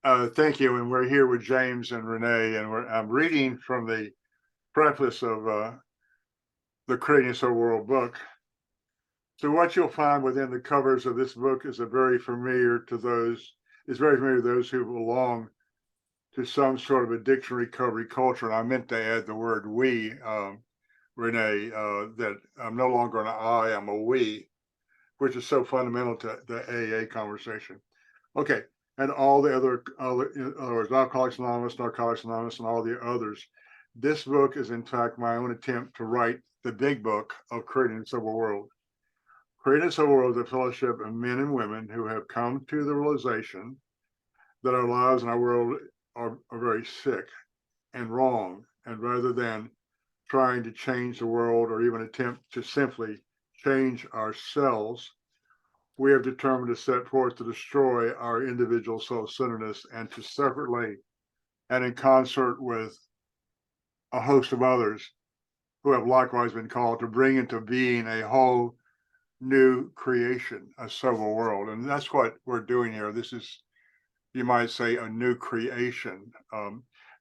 Thank you. And we're here with James and Renee, and I'm reading from the preface of the Creating a Sober World book. So what you'll find within the covers of this book is very familiar to those who belong to some sort of addiction recovery culture. And I meant to add the word we, Renee, that I'm no longer an I, I'm a we, which is so fundamental to the AA conversation. Okay, and in other words, Narcotics Anonymous, and all the others. This book is, in fact, my own attempt to write the big book of Creating a Civil World. Creating a Civil World is a fellowship of men and women who have come to the realization that our lives and our world are very sick and wrong. And rather than trying to change the world or even attempt to simply change ourselves, we have determined to set forth to destroy our individual self-centeredness and to separately and in concert with a host of others who have likewise been called to bring into being a whole new creation, a civil world. And that's what we're doing here. This is, you might say, a new creation.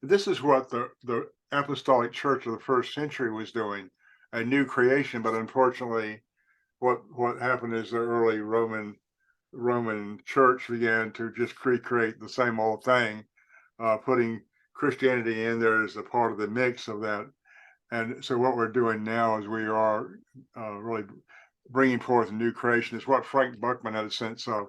This is what the apostolic church of the first century was doing, a new creation. But unfortunately, what happened is the early Roman church began to just recreate the same old thing, putting Christianity in there as a part of the mix of that. And so what we're doing now is we are really bringing forth a new creation. Is what Frank Buckman had a sense of.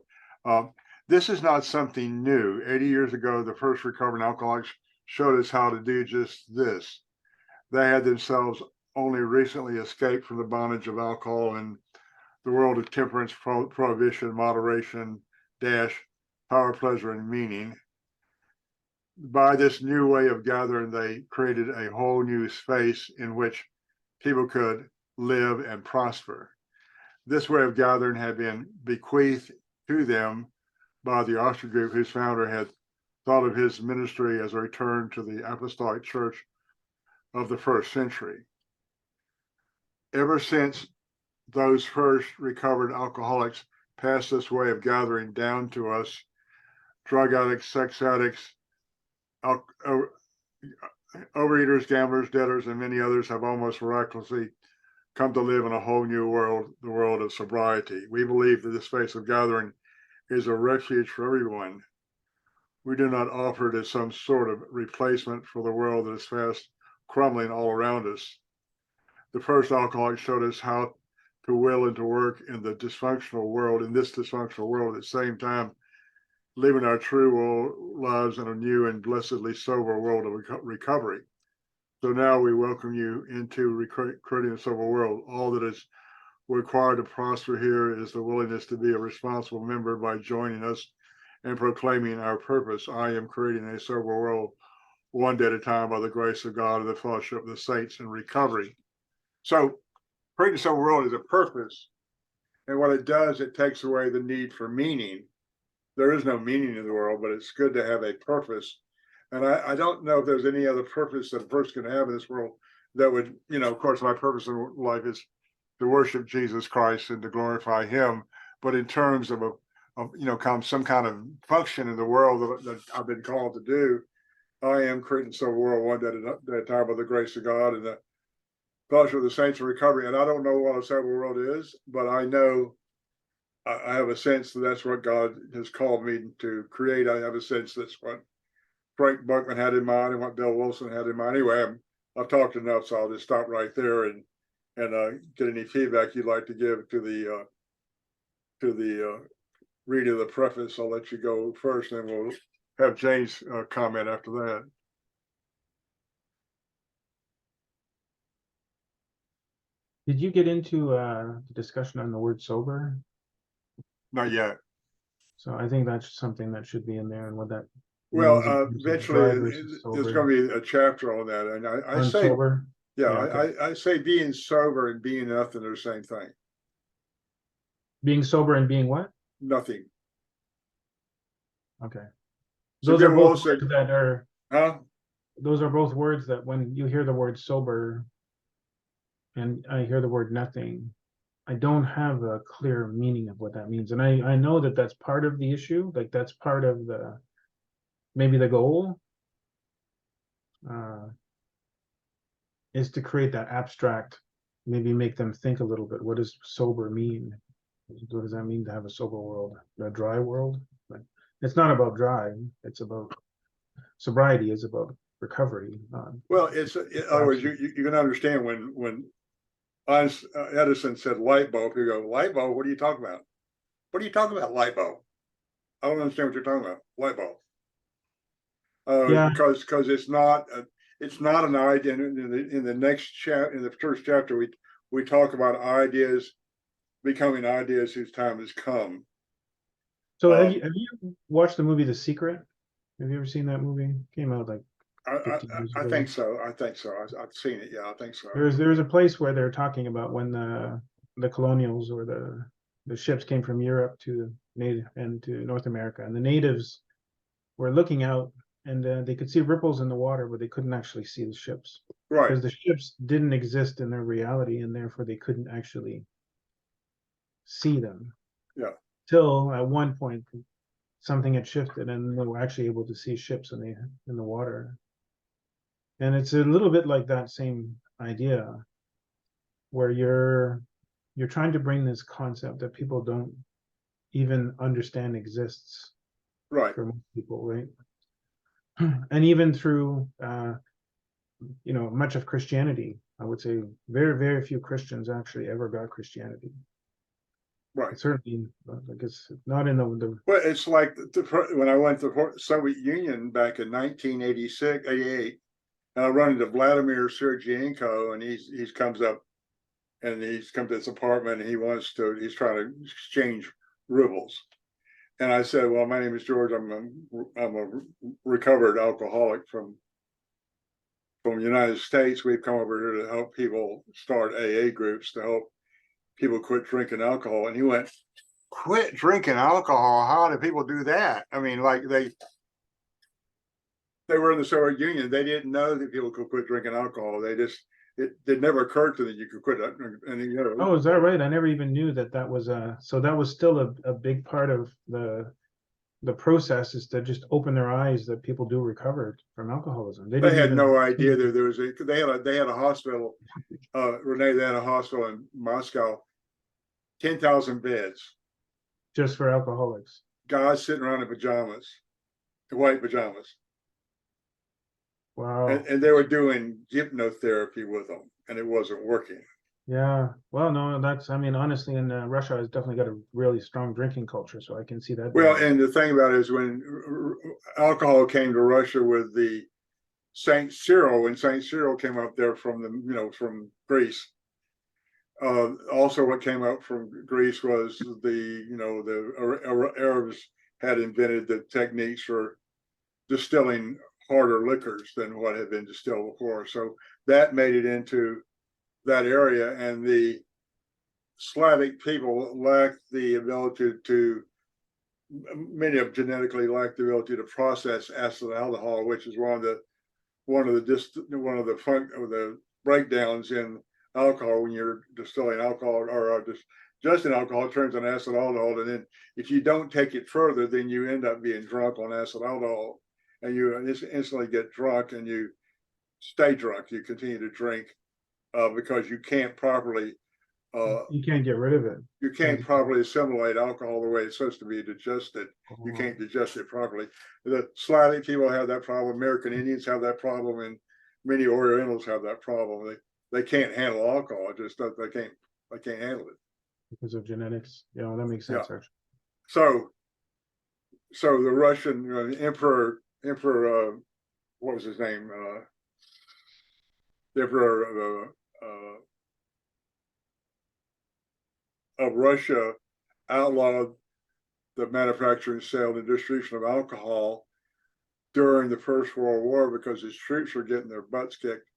This is not something new. 80 years ago, the first recovering alcoholics showed us how to do just this. They had themselves only recently escaped from the bondage of alcohol and the world of temperance, prohibition, moderation, power, pleasure, and meaning. By this new way of gathering, they created a whole new space in which people could live and prosper. This way of gathering had been bequeathed to them by the Oster group, whose founder had thought of his ministry as a return to the apostolic church of the first century. Ever since those first recovered alcoholics passed this way of gathering down to us, drug addicts, sex addicts, overeaters, gamblers, debtors, and many others have almost miraculously come to live in a whole new world, the world of sobriety. We believe that this space of gathering is a refuge for everyone. We do not offer it as some sort of replacement for the world that is fast crumbling all around us. The first alcoholics showed us how to will and to work in this dysfunctional world at the same time living our true lives in a new and blessedly sober world of recovery. So now we welcome you into Creating a Sober World. All that is required to prosper here is the willingness to be a responsible member by joining us and proclaiming our purpose. I am creating a sober world, one day at a time, by the grace of God and the fellowship of the saints in recovery. So Creating a Sober World is a purpose. And what it does, it takes away the need for meaning. There is no meaning in the world, but it's good to have a purpose. And I don't know if there's any other purpose that a person can have in this world that would, of course, my purpose in life is to worship Jesus Christ and to glorify him. But in terms of some kind of function in the world that I've been called to do, I am creating some world one day at a time by the grace of God and the fellowship of the saints in recovery. And I don't know what a sober world is, but I know I have a sense that that's what God has called me to create. I have a sense that's what Frank Buckman had in mind and what Bill Wilson had in mind. Anyway, I've talked enough, so I'll just stop right there and get any feedback you'd like to give to the reading of the preface. I'll let you go first, and we'll have James comment after that. Did you get into the discussion on the word sober? Not yet. So I think that's something that should be in there, and what that Well, eventually there's going to be a chapter on that, and I say, sober. yeah, okay. I say being sober and being nothing are the same thing. Being sober and being what? Nothing. Okay. So those are both words that are. Huh? Those are both words that when you hear the word sober, and I hear the word nothing, I don't have a clear meaning of what that means. And I know that that's part of the issue. Like that's part of maybe the goal is to create that abstract, maybe make them think a little bit. What does sober mean? What does that mean to have a sober world, a dry world? But it's not about dry. It's about sobriety. Is about recovery. Well, it's in other words, you can understand when Edison said light bulb, you go, light bulb, what are you talking about? What are you talking about, light bulb? I don't understand what you're talking about, light bulb. Yeah. Because it's not an idea. In the next chapter, in the first chapter, we talk about ideas becoming ideas whose time has come. So have you watched the movie The Secret? Have you ever seen that movie? Came out like 50 years I ago. think so. I've seen it. Yeah, I think so. There's a place where they're talking about when the colonials or the ships came from Europe to native and to North America, and the natives were looking out, and they could see ripples in the water, but they couldn't actually see the ships Right. because the ships didn't exist in their reality, and therefore they couldn't actually see them. Yeah. Till at one point something had shifted, and they were actually able to see ships in the water. And it's a little bit like that same idea, where you're trying to bring this concept that people don't even understand exists Right. for most people, right? And even through much of Christianity, I would say very, very few Christians actually ever got Christianity. Right. Certainly, like it's not in the. Well, it's like when I went to the Soviet Union back in 1986, 88, and I run into Vladimir Sergienko, and he's comes up, and he's come to this apartment, and he's trying to exchange rubles. And I said, well, my name is George. I'm a recovered alcoholic from the United States. We've come over here to help people start AA groups to help people quit drinking alcohol. And he went, quit drinking alcohol? How do people do that? I mean, like they were in the Soviet Union. They didn't know that people could quit drinking alcohol. It never occurred to them that you could quit. And Oh, is that right? I never even knew that was so that was still a big part of the process, is to just open their eyes that people do recover from alcoholism. They had no idea that they had a hospital, Renee, they had a hospital in Moscow, 10,000 beds. Just for alcoholics. Guys sitting around in pajamas, white pajamas. Wow. And they were doing hypnotherapy with them, and it wasn't working. Yeah. Well, no, I mean, honestly, in Russia has definitely got a really strong drinking culture, so I can see that. Well, and the thing about it is when alcohol came to Russia with the Saint Cyril, when Saint Cyril came up there from Greece, also what came up from Greece was the Arabs had invented the techniques for distilling harder liquors than what had been distilled before. So that made it into that area, and the Slavic people lacked the ability to, many of them genetically lacked the ability to process acetaldehyde, which is one of the breakdowns in alcohol. When you're distilling alcohol or just in alcohol, it turns on acetaldehyde, and then if you don't take it further, then you end up being drunk on acetaldehyde, and you instantly get drunk, and you stay drunk. You continue to drink because you can't properly. You can't get rid of it. You can't properly assimilate alcohol the way it's supposed to be digested. You can't digest it properly. The Slavic people have that problem. American Indians have that problem, and many Orientals have that problem. They can't handle alcohol. They can't handle it because of genetics. Yeah, that makes sense. Yeah. Actually. So the Russian emperor, what was his name? The emperor of Russia outlawed the manufacture, sale, and distribution of alcohol during the First World War because his troops were getting their butts kicked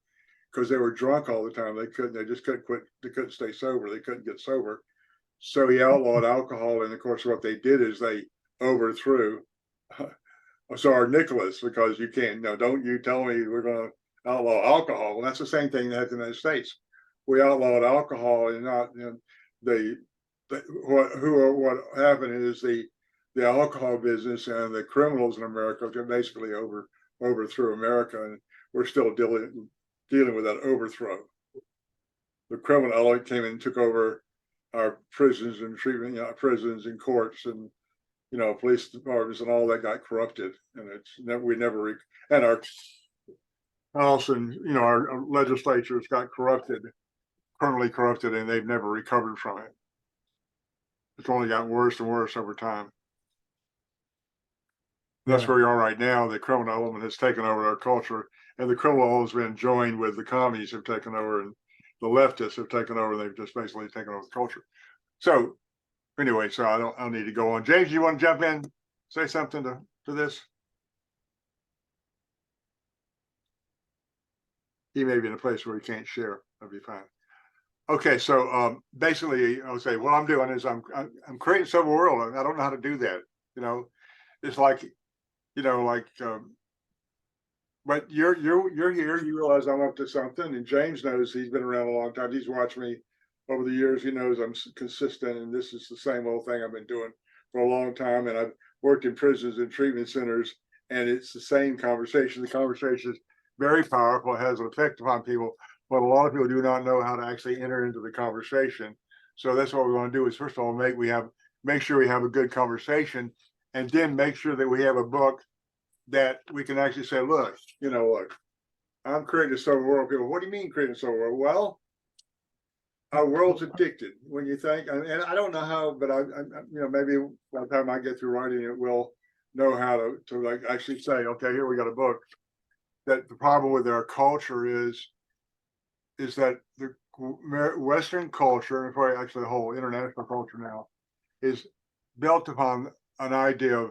because they were drunk all the time. They just couldn't quit. They couldn't stay sober. They couldn't get sober. So he outlawed alcohol. And of course, what they did is they overthrew Tsar Nicholas, because you can't, don't you tell me we're going to outlaw alcohol. And that's the same thing that in the United States. We outlawed alcohol, and not what happened is the the alcohol business and the criminals in America basically overthrew America, and we're still dealing with that overthrow. The criminal element came in and took over our prisons and treatment, prisons and courts and police departments, and all that got corrupted, and and our House and our legislatures got corrupted, permanently corrupted, and they've never recovered from it. It's only gotten worse and worse over time. That's where we are right now. The criminal element has taken over our culture, and the criminal element has been joined with the commies have taken over, and the leftists have taken over. They've just basically taken over the culture. So anyway, so I don't need to go on. James, you want to jump in, say something to this? He may be in a place where he can't share. That'd be fine. Okay, so basically, I'll say what I'm doing is I'm creating civil world, and I don't know how to do that. It's like, but you're here. You realize I'm up to something, and James knows he's been around a long time. He's watched me over the years. He knows I'm consistent, and this is the same old thing I've been doing for a long time. And I've worked in prisons and treatment centers, and it's the same conversation. The conversation is very powerful. It has an effect upon people, but a lot of people do not know how to actually enter into the conversation. So that's what we want to do is, first of all, make sure we have a good conversation, and then make sure that we have a book that we can actually say, look, I'm creating a civil world. People, what do you mean creating a civil world? Well, our world's addicted. When you think, and I don't know how, but I maybe by the time I get through writing it, we'll know how to like actually say, okay, here we got a book. That the problem with our culture is that the Western culture, and probably actually the whole international culture now, is built upon an idea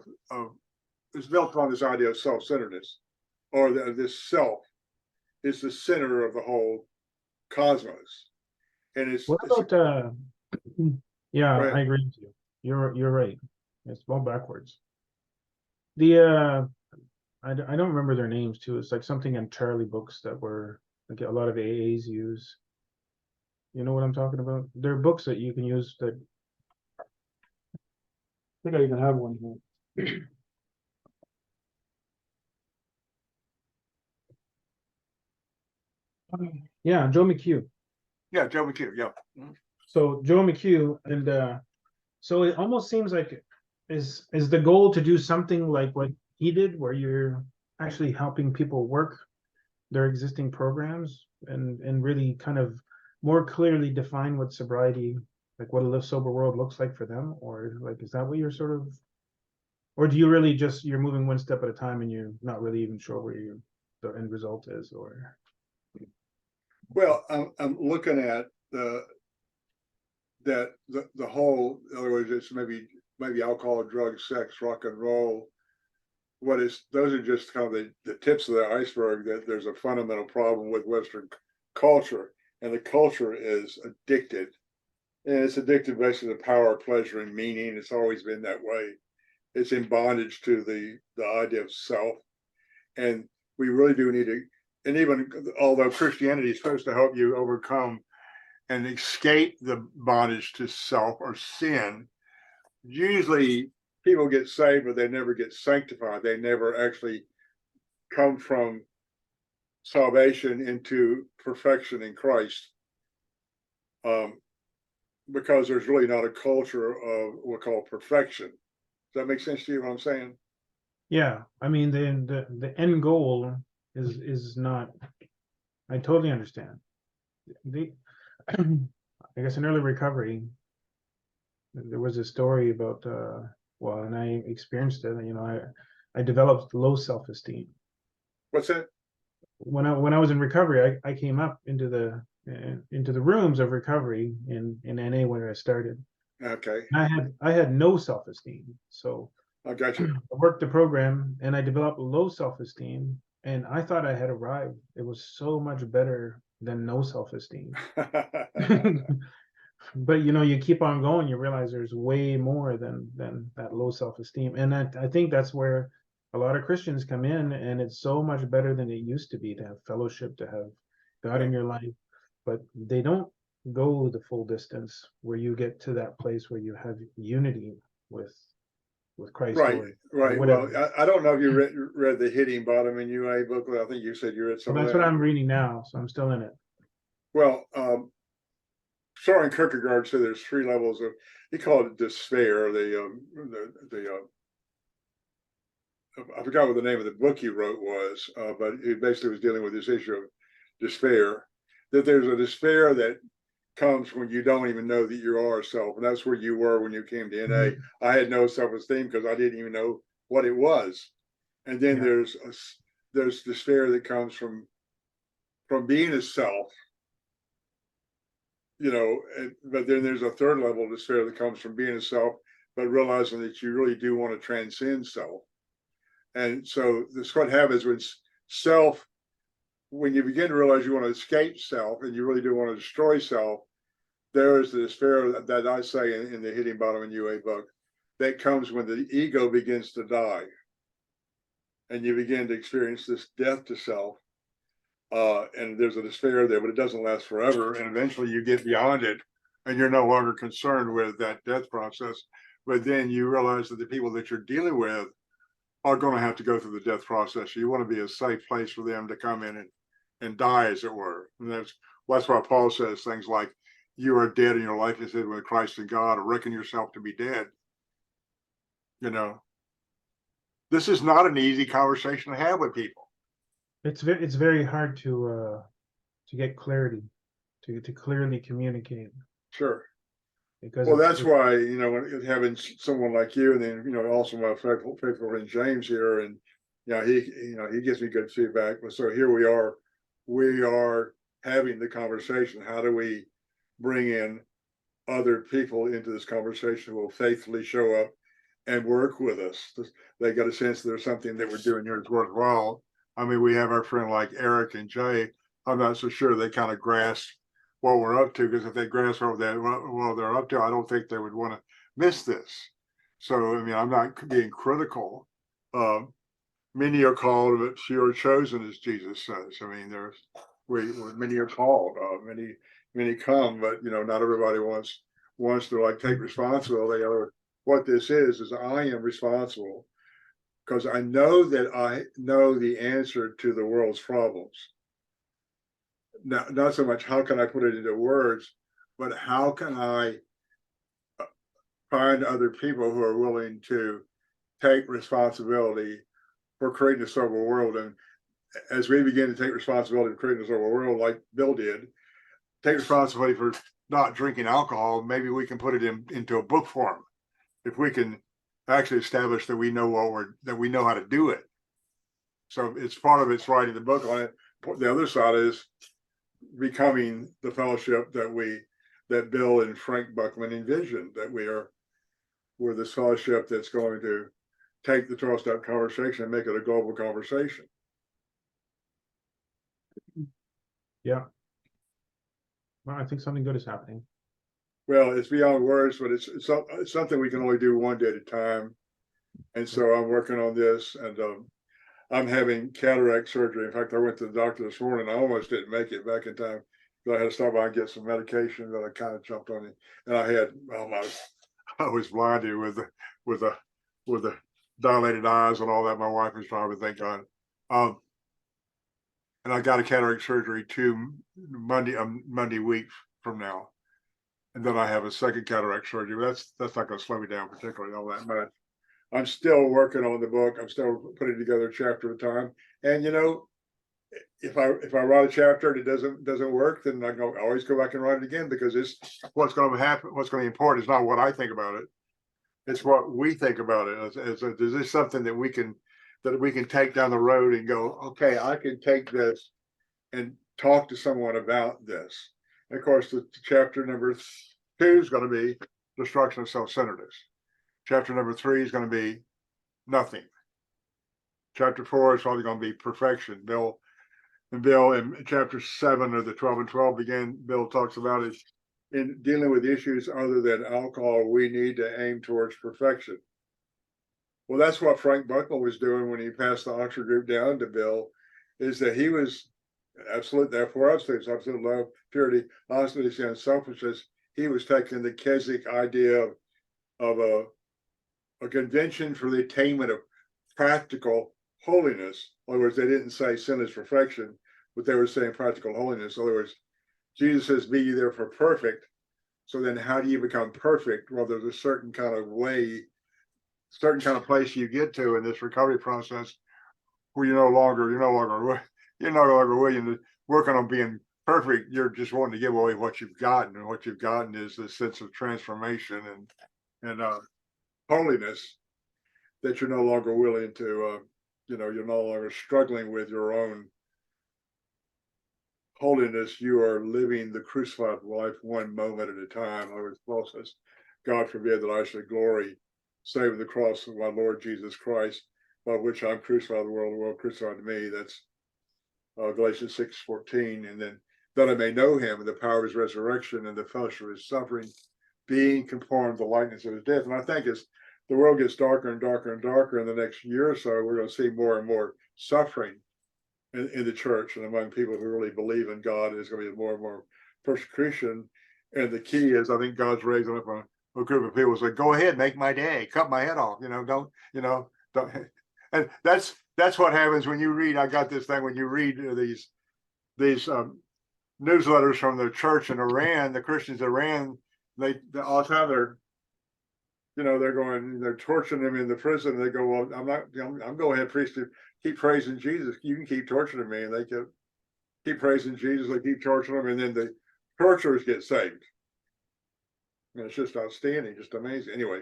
is built upon this idea of self-centeredness, or this self is the center of the whole cosmos. And what about yeah, I agree with you. You're right. It's well backwards. The I don't remember their names too. It's like something in Charlie books that were like a lot of AAs use. You know what I'm talking about? There are books that you can use that. I think I even have one here. Yeah, Joe McHugh. Yeah, Joe McHugh. Yeah. So Joe McHugh, and so it almost seems like is the goal to do something like what he did, where you're actually helping people work their existing programs and really kind of more clearly define what sobriety, like what a live sober world looks like for them, or like is that what you're sort of, or do you really just you're moving one step at a time and you're not really even sure where the end result is, or? Well, I'm looking at the whole, in other words, it's maybe alcohol, drugs, sex, rock and roll. Those are just kind of the tips of the iceberg. That there's a fundamental problem with Western culture, and the culture is addicted, and it's addicted basically to power, pleasure, and meaning. It's always been that way. It's in bondage to the idea of self, and we really do need to. And even although Christianity is supposed to help you overcome and escape the bondage to self or sin, usually people get saved, but they never get sanctified. They never actually come from salvation into perfection in Christ, because there's really not a culture of what we call perfection. Does that make sense to you? What I'm saying? Yeah, I mean the end goal is not. I totally understand. I guess in early recovery, there was a story about well, and I experienced it. I developed low self-esteem. What's that? When I was in recovery, I came up into the rooms of recovery in NA where I started. Okay. And I had no self-esteem. So I got you. I worked the program and I developed low self-esteem, and I thought I had arrived. It was so much better than no self-esteem. But you keep on going, you realize there's way more than that low self-esteem. And I think that's where a lot of Christians come in, and it's so much better than it used to be to have fellowship, to have God in your life, but they don't go the full distance where you get to that place where you have unity with with Christ Right, or right. Well, whatever. I don't know if you read the Hitting Bottom in UA booklet. I think you said you read some Well, of that's what that. I'm reading now, so I'm still in it. Well, Soren Kierkegaard said there's three levels of, he called it despair. I forgot what the name of the book he wrote was, but he basically was dealing with this issue of despair. That there's a despair that comes when you don't even know that you are self, and that's where you were when you came to NA. Mhm. I had no self-esteem because I didn't even know what it was. And then Yeah. there's despair that comes from being a self, but then there's a third level of despair that comes from being a self, but realizing that you really do want to transcend self. And so this what happens when self, when you begin to realize you want to escape self and you really do want to destroy self, there is the despair that I say in the Hitting Bottom in UA book that comes when the ego begins to die and you begin to experience this death to self. And there's a despair there, but it doesn't last forever. And eventually you get beyond it and you're no longer concerned with that death process. But then you realize that the people that you're dealing with are going to have to go through the death process. You want to be a safe place for them to come in and die, as it were. And that's why Paul says things like, you are dead and your life is hid with Christ in God, or reckon yourself to be dead. This is not an easy conversation to have with people. It's very hard to get clarity, to clearly communicate. Sure. Because Well, that's why, when having someone like you, and then, also my faithful friend James here, and, he gives me good feedback. But so here we are having the conversation. How do we bring in other people into this conversation who will faithfully show up and work with us? They got a sense there's something that we're doing here that's worthwhile. I mean, we have our friend like Eric and Jay. I'm not so sure they kind of grasp what we're up to, because if they grasp what they're up to, I don't think they would want to miss this. So, I mean, I'm not being critical. Many are called, but few are chosen, as Jesus says. I mean, many are called, many come, but not everybody wants to like take responsibility. Or what this is I am responsible because I know that I know the answer to the world's problems. Not so much how can I put it into words, but how can I find other people who are willing to take responsibility for creating a sober world. And as we begin to take responsibility for creating a sober world, like Bill did, take responsibility for not drinking alcohol, maybe we can put it into a book form. If we can actually establish that we know that we know how to do it. So it's part of it's writing the book on it. The other side is becoming the fellowship that Bill and Frank Buckman envisioned, that we're this fellowship that's going to take the 12-step conversation and make it a global conversation. Yeah. Well, I think something good is happening. Well, it's beyond words, but it's something we can only do one day at a time. And so I'm working on this, and I'm having cataract surgery. In fact, I went to the doctor this morning. I almost didn't make it back in time. I had to stop by and get some medication that I kind of jumped on it. And I was blinded with the dilated eyes and all that. My wife was trying to thank God. And I got a cataract surgery Monday week from now. And then I have a second cataract surgery. That's not going to slow me down particularly all that much. I'm still working on the book. I'm still putting together a chapter at a time. And if I write a chapter and it doesn't work, then I always go back and write it again, because it's what's going to happen. What's going to be important is not what I think about it. It's what we think about it. Is this something that we can take down the road and go, okay, I can take this and talk to someone about this. And of course, the chapter number 2 is going to be destruction of self-centeredness. Chapter number 3 is going to be nothing. Chapter 4 is probably going to be perfection. Bill in chapter 7 of the 12 and 12 Bill talks about it in dealing with issues other than alcohol. We need to aim towards perfection. Well, that's what Frank Buckman was doing when he passed the Oxford group down to Bill, is that he was absolute, therefore absolute love, purity, honesty, and selfishness. He was taking the Keswick idea of a convention for the attainment of practical holiness. In other words, they didn't say sinless perfection, but they were saying practical holiness. In other words, Jesus says, be ye therefore perfect. So then how do you become perfect? Well, there's a certain kind of way, certain kind of place you get to in this recovery process where you're no longer willing to working on being perfect. You're just wanting to give away what you've gotten, and what you've gotten is this sense of transformation and holiness that you're no longer willing to, you're no longer struggling with your own holiness. You are living the crucified life one moment at a time. In other words, Paul says, God forbid that I should glory save the cross of my Lord Jesus Christ, by which I'm crucified the world crucified to me. That's Galatians 6:14. And then that I may know him and the power of his resurrection and the fellowship of his suffering, being conformed to the likeness of his death. And I think as the world gets darker and darker and darker in the next year or so, we're going to see more and more suffering in the church and among people who really believe in God. There's going to be more and more persecution. And the key is, I think God's raising up a group of people who say, go ahead, make my day, cut my head off. Don't. And that's what happens when you read. I got this thing when you read these newsletters from the church in Iran, the Christians in Iran. They all the time they're torturing them in the prison. They go, well, I'm going ahead, priest, to keep praising Jesus. You can keep torturing me, and they keep praising Jesus. They keep torturing them, and then the torturers get saved. And it's just outstanding, just amazing. Anyway,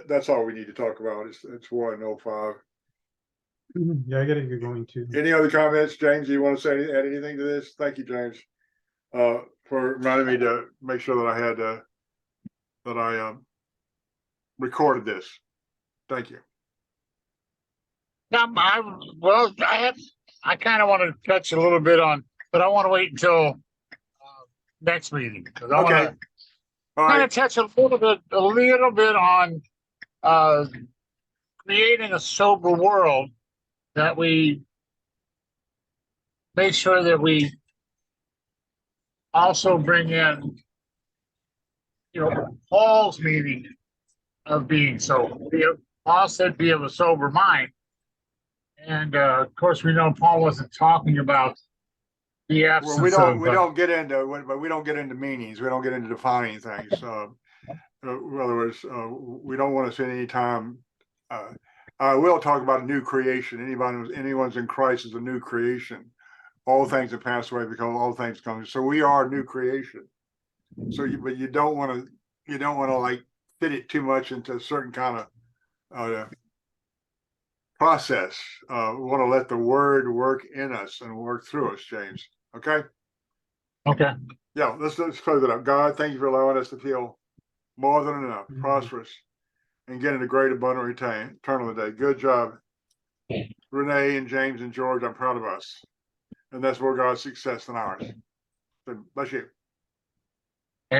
that's all we need to talk about. It's 1:05. Yeah, I gotta get going too. Any other comments, James? Do you want to add anything to this? Thank you, James, for reminding me to make sure that I had that I recorded this. Thank you. I kind of want to touch a little bit on, but I want to wait until next meeting because I want to kind of touch a little bit on creating a sober world, that we make sure that we also bring in, Paul's meaning of being sober. Paul said, "Be of a sober mind," and of course, we know Paul wasn't talking about the absence of. We don't get into meanings. We don't get into defining things. In other words, we don't want to spend any time. I will talk about a new creation. Anyone's in Christ is a new creation. All things have passed away because all things come. So we are a new creation. So, but you don't want to like fit it too much into a certain kind of process. We want to let the word work in us and work through us, James. Okay. Okay. Yeah. Let's close it up. God, thank you for allowing us to feel more than enough, prosperous, and getting a great abundant eternal today. Good job, Renee and James and George. I'm proud of us. And that's more God's success than ours. So bless you.